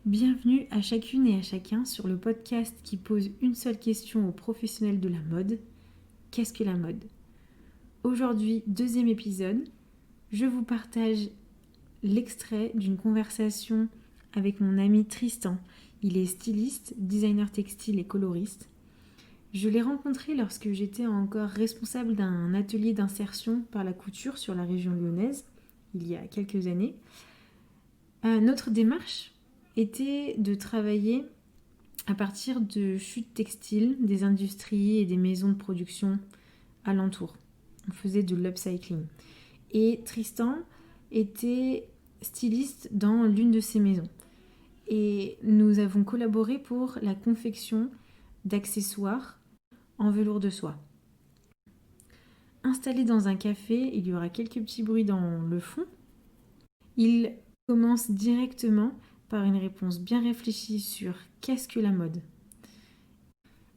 Bienvenue à chacune et à chacun sur le podcast qui pose une seule question aux professionnels de la mode. Qu'est-ce que la mode? Aujourd'hui, deuxième épisode, je vous partage l'extrait d'une conversation avec mon ami Tristan. Il est styliste, designer textile et coloriste. Je l'ai rencontré lorsque j'étais encore responsable d'un atelier d'insertion par la couture sur la région lyonnaise, il y a quelques années. Notre démarche était de travailler à partir de chutes textiles des industries et des maisons de production alentour. On faisait de l'upcycling. Et Tristan était styliste dans l'une de ces maisons. Et nous avons collaboré pour la confection d'accessoires en velours de soie. Installé dans un café, il y aura quelques petits bruits dans le fond. Il commence directement par une réponse bien réfléchie sur qu'est-ce que la mode.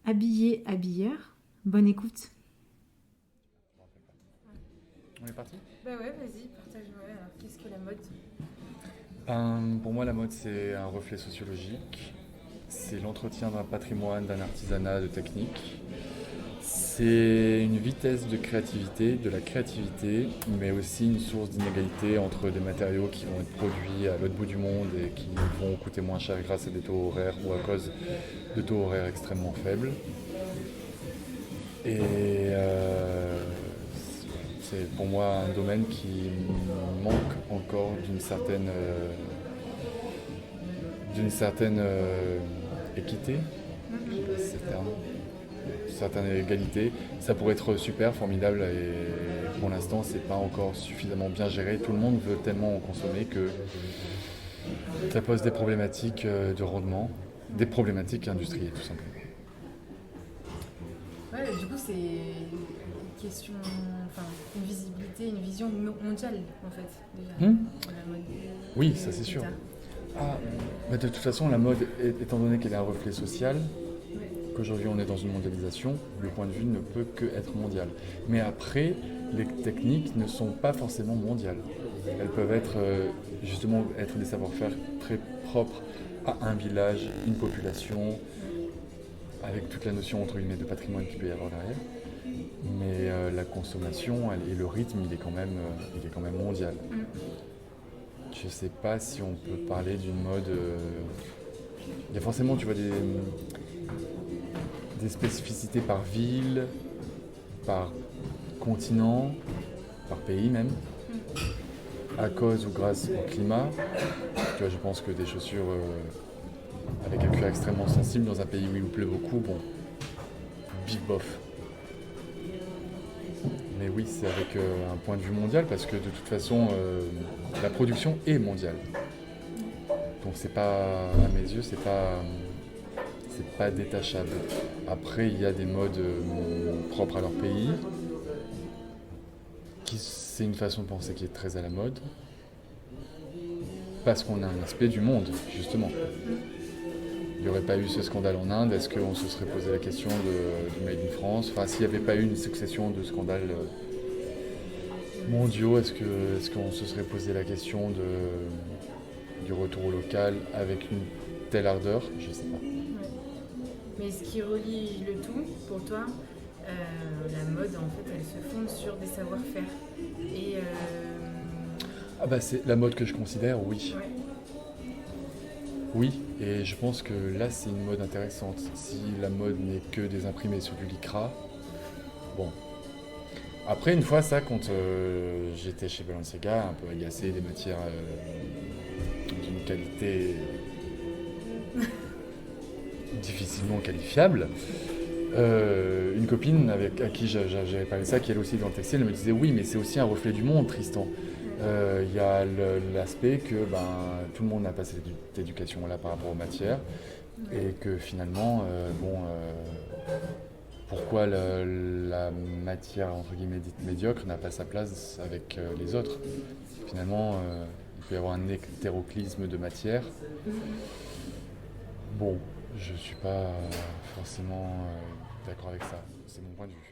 Habillé, habilleur, bonne écoute. On est parti? Bah ouais, vas-y, partage-moi. Alors, qu'est-ce que la mode? Pour moi, la mode, c'est un reflet sociologique. C'est l'entretien d'un patrimoine, d'un artisanat, de techniques. C'est une vitesse de créativité, de la créativité, mais aussi une source d'inégalité entre des matériaux qui vont être produits à l'autre bout du monde et qui vont coûter moins cher grâce à des taux horaires ou à cause de taux horaires extrêmement faibles. Et c'est pour moi un domaine qui manque encore d'une certaine équité, je sais pas si c'est le terme, une certaine égalité. Ça pourrait être super, formidable, et pour l'instant c'est pas encore suffisamment bien géré. Tout le monde veut tellement en consommer que ça pose des problématiques de rendement, des problématiques industrielles tout simplement. Ouais, du coup, c'est une question, enfin, une visibilité, une vision mondiale, en fait, déjà, de la mode. Oui, ça c'est sûr. Mais de toute façon, la mode, étant donné qu'elle est un reflet social, qu'aujourd'hui on est dans une mondialisation, le point de vue ne peut que être mondial. Mais après, les techniques ne sont pas forcément mondiales. Elles peuvent être justement être des savoir-faire très propres à un village, une population, avec toute la notion entre guillemets de patrimoine qu'il peut y avoir derrière. Mais la consommation et le rythme, il est quand même mondial. Je sais pas si on peut parler d'une mode. Il y a forcément, tu vois, des spécificités par ville, par continent, par pays même, à cause ou grâce au climat. Tu vois, je pense que des chaussures avec un cuir extrêmement sensible dans un pays où il pleut beaucoup, bon, big bof. Mais oui, c'est avec un point de vue mondial parce que de toute façon, la production est mondiale. Donc c'est pas, à mes yeux, c'est pas détachable. Après, il y a des modes propres à leur pays, c'est une façon de penser qui est très à la mode, parce qu'on a un aspect du monde, justement. Il n'y aurait pas eu ce scandale en Inde, est-ce qu'on se serait posé la question du Made in France? Enfin, s'il n'y avait pas eu une succession de scandales mondiaux, est-ce qu'on se serait posé la question du retour au local avec une telle ardeur? Je ne sais pas. Ouais. Mais ce qui relie le tout, pour toi, la mode, en fait, elle se fonde sur des savoir-faire. Et Ah bah c'est la mode que je considère, oui. ouais. Oui, et je pense que là c'est une mode intéressante. Si la mode n'est que des imprimés sur du lycra, bon. Après une fois ça, quand j'étais chez Balenciaga, un peu agacé des matières d'une qualité difficilement qualifiable, une copine à qui j'avais parlé de ça, qui elle aussi est dans le textile, elle me disait oui mais c'est aussi un reflet du monde, Tristan. Il y a l'aspect que tout le monde n'a pas cette éducation-là par rapport aux matières et que finalement, pourquoi la matière entre guillemets dite médiocre n'a pas sa place avec les autres. Finalement, il peut y avoir un hétéroclisme de matière. Bon, je suis pas forcément d'accord avec ça, c'est mon point de vue.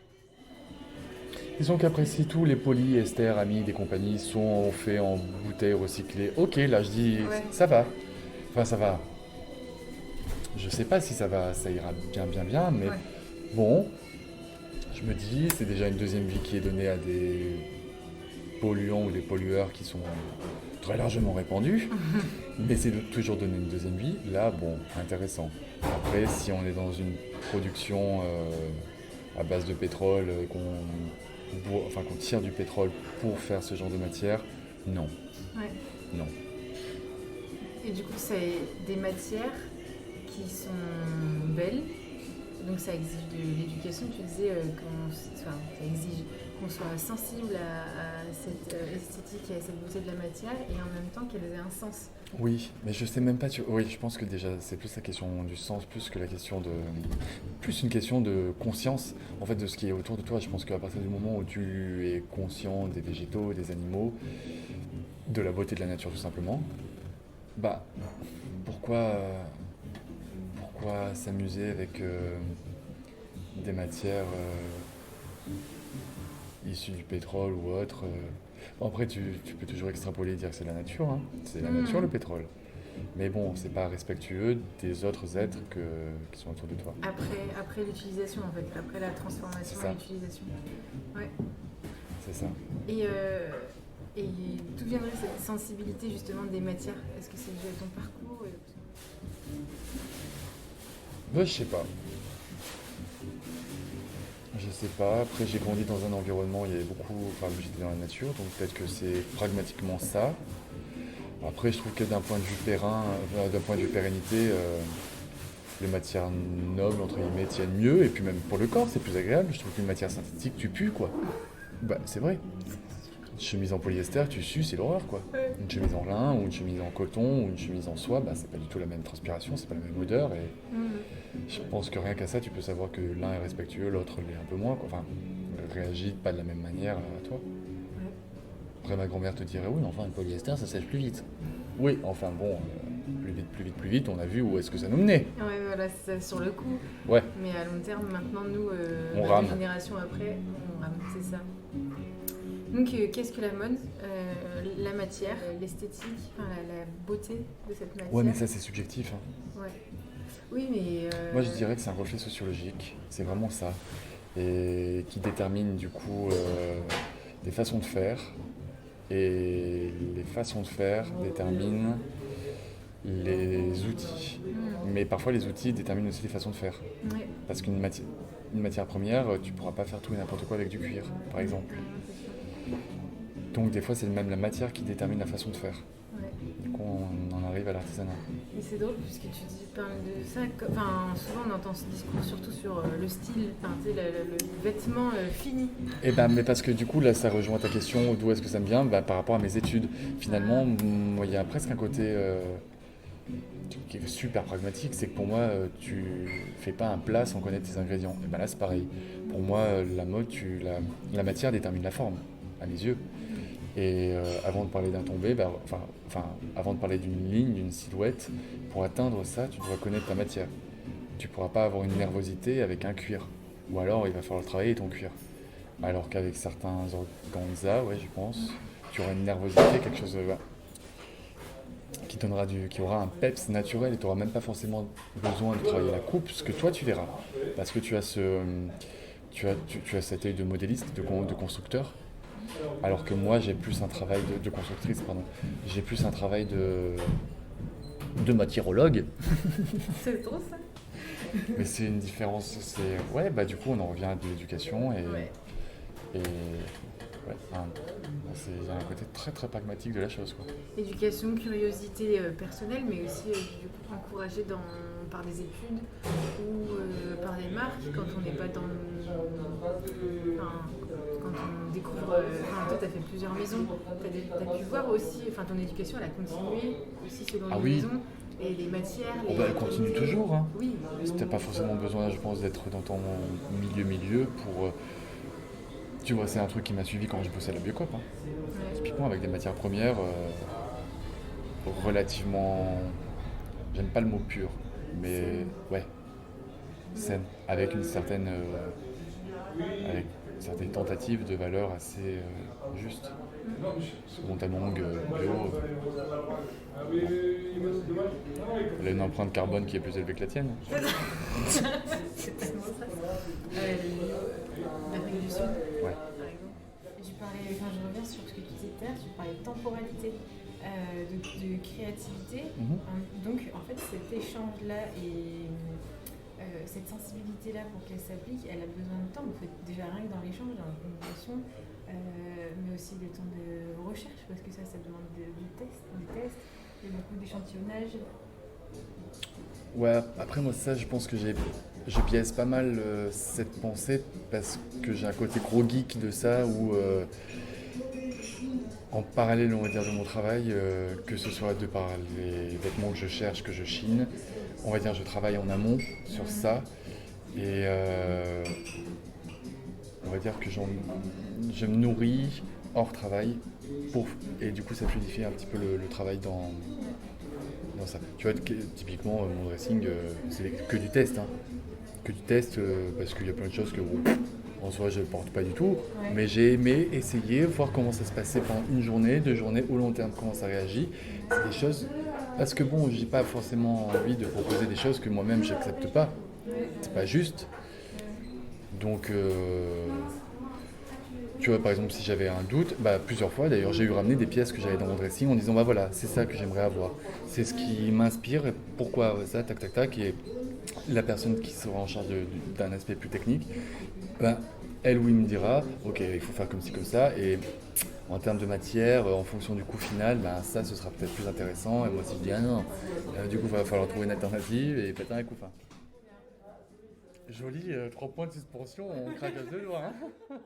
Disons qu'après tout, les polyester, amides et compagnie sont faits en bouteilles recyclées. Ok, là je dis Ouais. ça va. Enfin ça va. Je sais pas si ça ira bien, mais Ouais. bon, je me dis, c'est déjà une deuxième vie qui est donnée à des polluants ou des pollueurs qui sont très largement répandus, mais c'est toujours donner une deuxième vie. Là, bon, intéressant. Après, si on est dans une production à base de pétrole, qu'on tire du pétrole pour faire ce genre de matière, non, Ouais. non. Et du coup, c'est des matières qui sont belles. Donc ça exige de l'éducation. Tu disais ça exige qu'on soit sensible à cette esthétique et à cette beauté de la matière et en même temps qu'elle ait un sens. Oui, mais je sais même pas. Oui, je pense que déjà c'est plus la question du sens, plus une question de conscience en fait de ce qui est autour de toi. Je pense qu'à partir du moment où tu es conscient des végétaux, des animaux, de la beauté de la nature tout simplement, bah pourquoi pourquoi s'amuser avec des matières issues du pétrole ou autres. Bon, après, tu peux toujours extrapoler et dire que c'est la nature, hein. C'est la nature le pétrole. Mais bon, c'est pas respectueux des autres êtres qui sont autour de toi. Après l'utilisation, en fait, après la transformation C'est ça. et l'utilisation. Ouais. C'est ça. Et d'où viendrait cette sensibilité justement des matières? Est-ce que c'est dû à ton parcours? Je sais pas. Je sais pas. Après, j'ai grandi dans un environnement où il y avait beaucoup. Enfin, j'étais dans la nature, donc peut-être que c'est pragmatiquement ça. Après, je trouve que d'un point de vue d'un point de vue pérennité, les matières nobles, entre guillemets, tiennent mieux. Et puis même pour le corps, c'est plus agréable. Je trouve qu'une matière synthétique, tu pues, quoi. Bah, c'est vrai. Une chemise en polyester, tu sues, c'est l'horreur, quoi. Ouais. Une chemise en lin, ou une chemise en coton, ou une chemise en soie, bah, c'est pas du tout la même transpiration, c'est pas la même odeur. Et je pense que rien qu'à ça, tu peux savoir que l'un est respectueux, l'autre l'est un peu moins, quoi. Enfin, réagit pas de la même manière à toi. Ouais. Après, ma grand-mère te dirait, oui, enfin, le polyester, ça sèche plus vite. Oui, enfin, bon, plus vite, on a vu où est-ce que ça nous menait. Ouais, voilà, c'est ça sur le coup. Ouais, Mais à long terme, maintenant, nous, On deux rame. générations après, on rame, c'est ça. Donc, qu'est-ce que la mode? La matière, l'esthétique, enfin, la beauté de cette matière. ouais, mais ça, c'est subjectif, hein. Ouais. Oui, mais... Moi, je dirais que c'est un reflet sociologique, c'est vraiment ça. Et qui détermine, du coup, des façons de faire. Et les façons de faire déterminent les outils. Mais parfois, les outils déterminent aussi les façons de faire. Ouais. Parce une matière première, tu pourras pas faire tout et n'importe quoi avec du cuir, par exemple. C'est sûr. Donc des fois, c'est même la matière qui détermine la façon de faire. Ouais. Du coup, on en arrive à l'artisanat. Et c'est drôle puisque tu parles de ça. Enfin, souvent on entend ce discours surtout sur le style, enfin, tu sais, le vêtement fini. Et ben, mais parce que du coup, là, ça rejoint ta question, d'où est-ce que ça me vient, bah, par rapport à mes études. Finalement, moi, il y a presque un côté qui est super pragmatique, c'est que pour moi, tu fais pas un plat sans connaître tes ingrédients. Et ben là, c'est pareil. Pour moi, la mode, la matière détermine la forme, à mes yeux. Et avant de parler d'un tombé, avant de parler d'une ligne, d'une silhouette, pour atteindre ça, tu dois connaître ta matière. Tu ne pourras pas avoir une nervosité avec un cuir. Ou alors, il va falloir travailler ton cuir. Alors qu'avec certains organza, ouais, je pense, tu auras une nervosité, quelque chose qui aura un peps naturel et tu n'auras même pas forcément besoin de travailler la coupe, ce que toi tu verras. Parce que tu as cet œil de modéliste, de constructeur. Alors que moi, j'ai plus un travail de constructrice, pardon. J'ai plus un travail de matérologue. C'est trop ça. Mais c'est une différence. Ouais, bah du coup, on en revient à de l'éducation Ouais. et ouais, il y a un côté très très pragmatique de la chose, quoi. Éducation, curiosité personnelle, mais aussi du coup, encouragée par des études ou par des marques quand on n'est pas dans quand on découvre. Toi, tu as fait plusieurs maisons. Tu as pu voir aussi. Enfin, ton éducation, elle a continué aussi selon Ah les oui. maisons. Et les matières. Oh bah, elle continue toujours, hein. Oui. T'as pas forcément besoin, je pense, d'être dans ton milieu pour. Tu vois, c'est un truc qui m'a suivi quand je bossais à la Biocop, hein. Ouais. Typiquement avec des matières premières relativement. J'aime pas le mot pur, mais ouais, saine, avec une certaine certaines tentatives de valeurs assez justes. Souvent tellement longue bio. Elle a une empreinte carbone qui est plus élevée que la tienne. C'est tellement ça. L'Afrique du Sud, Ouais. par exemple. Et je reviens sur ce que tu disais tout à l'heure, tu parlais de temporalité, de créativité. Donc, en fait, cet échange-là et cette sensibilité-là, pour qu'elle s'applique, elle a besoin de temps. En fait, déjà, rien que dans l'échange, dans la communication, mais aussi des temps de recherche, parce que ça demande des tests, il y a beaucoup d'échantillonnage. Ouais, après moi ça je pense que je biaise pas mal cette pensée parce que j'ai un côté gros geek de ça où en parallèle on va dire de mon travail, que ce soit de par les vêtements que je cherche, que je chine, on va dire je travaille en amont sur ça et on va dire que je me nourris hors travail et du coup ça fluidifie un petit peu le travail dans ça. Tu vois, typiquement, mon dressing, c'est que du test. Hein. Que du test, parce qu'il y a plein de choses que, bon, en soi, je ne porte pas du tout. Ouais. Mais j'ai aimé essayer, voir comment ça se passait pendant une journée, 2 journées, au long terme, comment ça réagit. C'est des choses... Parce que bon, j'ai pas forcément envie de proposer des choses que moi-même, j'accepte pas. C'est pas juste. Donc... Tu vois, par exemple, si j'avais un doute, plusieurs fois d'ailleurs, j'ai eu ramené des pièces que j'avais dans mon dressing en disant voilà, c'est ça que j'aimerais avoir. C'est ce qui m'inspire, et pourquoi ça, tac, tac, tac. Et la personne qui sera en charge d'un aspect plus technique, elle ou il me dira ok, il faut faire comme ci, comme ça. Et en termes de matière, en fonction du coût final, ça, ce sera peut-être plus intéressant. Et moi, si je dis non, du coup, il va falloir trouver une alternative et péter un coup fin. Joli, 3 points de suspension, on craque à 2 doigts. Hein.